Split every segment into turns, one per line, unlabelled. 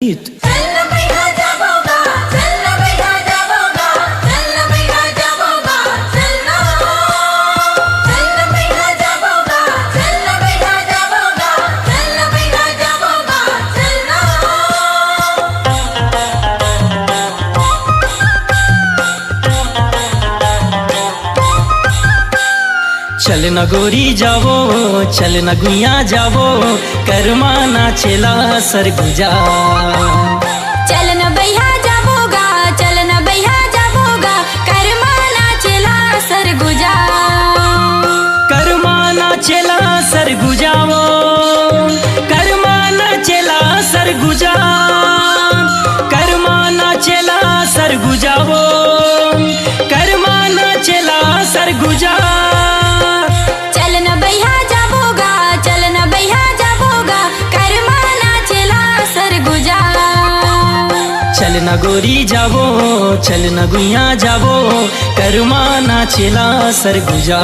चल न गोरी जावो, चल न गुइया जावो, करमा नाचेला सरगुजा।
चल न बैहा जाबोगा, चल न बैहा जाबोगा, करमा नाचेला सरगुजा।
करमा नाचेला सरगुजावो, करमा नाचेला सरगुजा, करमा नाचेला सरगुजावो, करमा नाचेला सरगुजा। चल न गोरी जावो, चल न गुइया जावो, करमा नाचेला सरगुजा।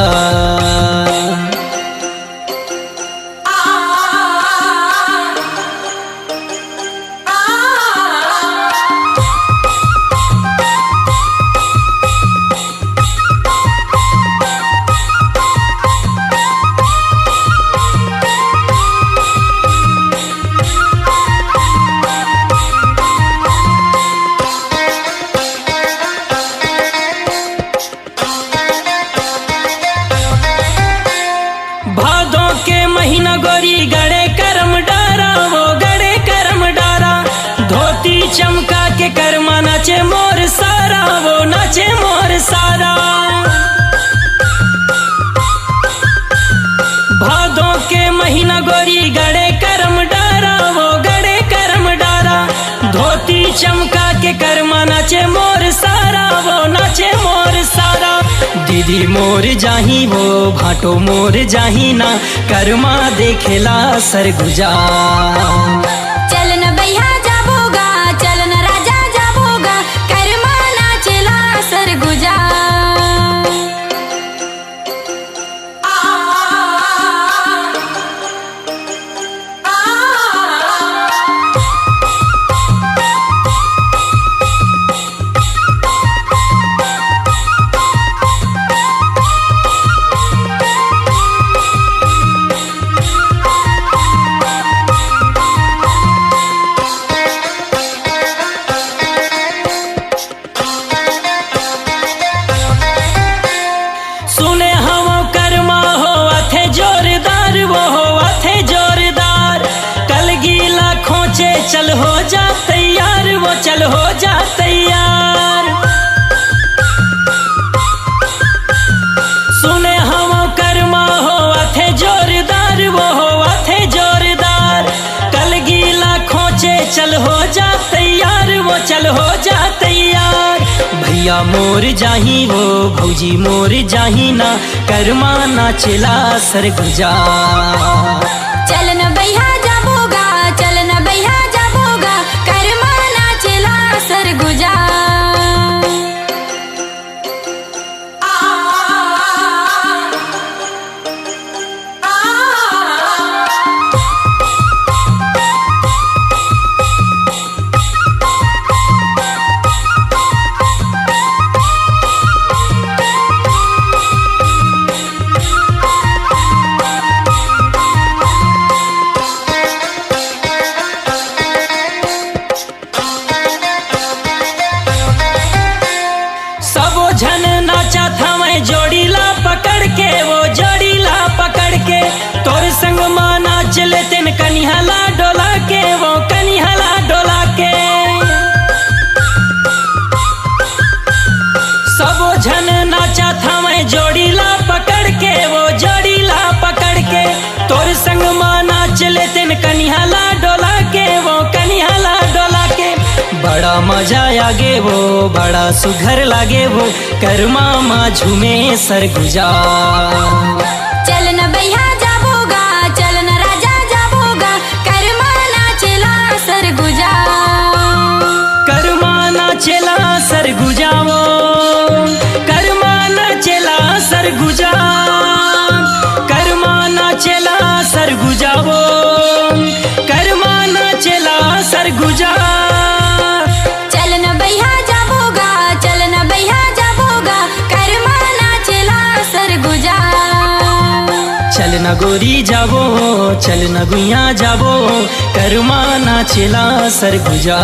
भादों के महीना गोरी गड़े करम डारा, वो गड़े करम डारा, धोती चमका के करमा नाचे मोर सारा, वो नाचे मोर सारा। भादों के महीना गोरी गड़े करम डारा, वो गड़े करम डारा, धोती चमका के करमा नाचे मोर सारा, वो नाचे मोर सारा। दीदी मोर जाही वो भाटो मोर जाही ना, करमा देखेला सरगुजा।
चल न बैहा जाबोगा, चल न राजा जाबोगा, करमा नाचेला सरगुजा।
सुने हम करमा हो अथे जोरदार, वो हो अथे जोरदार, कल गीला खोचे चल हो जा तैयार, वो चल हो जा तैयार। सुने हम करमा हो अथे जोरदार, वो हो अथे जोरदार, कल गीला खोचे चल हो जा तैयार, वो चल हो जा तैयार। भैया मोर जाही वो भौजी मोर जाही ना, करमा नाचेला सरगुजा।
चल न बैहा जाबोगा, चल न बैहा जाबोगा, करमा नाचेला सरगुजा।
सबो झन नाचा था मैं जोड़ीला पकड़ के, वो जोड़ीला पकड़ के, तोर संग माँ नाच लेते न कनिहाला डोला के, वो कनिहाला डोला के। सबो झन नाचा था मैं जोड़ीला पकड़ के, वो जोड़ीला पकड़ के, तोर संग माँ नाच लेते न कनिहाला डोला के, वो कनिहाला डोला के। बड़ा मजा आगे वो बड़ा सुघर लागे वो, करमा माँ झूमे सरगुजा।
चल न बैहा जाबोगा, चल न राजा जाबोगा, करमा नाचेला सरगुजा।
करमा नाचेला सरगुजा वो, करमा नाचेला सरगुजा, करमा नाचेला सरगुजा वो, करमा नाचेला सरगुजा। सरगुजा।
चल न भैया जाबोगा, चल न भैया जाबोगा, करमा नाचेला सरगुजा।
चल न गोरी जाबो, चल न गुइया जाबो, करमा नाचेला सरगुजा।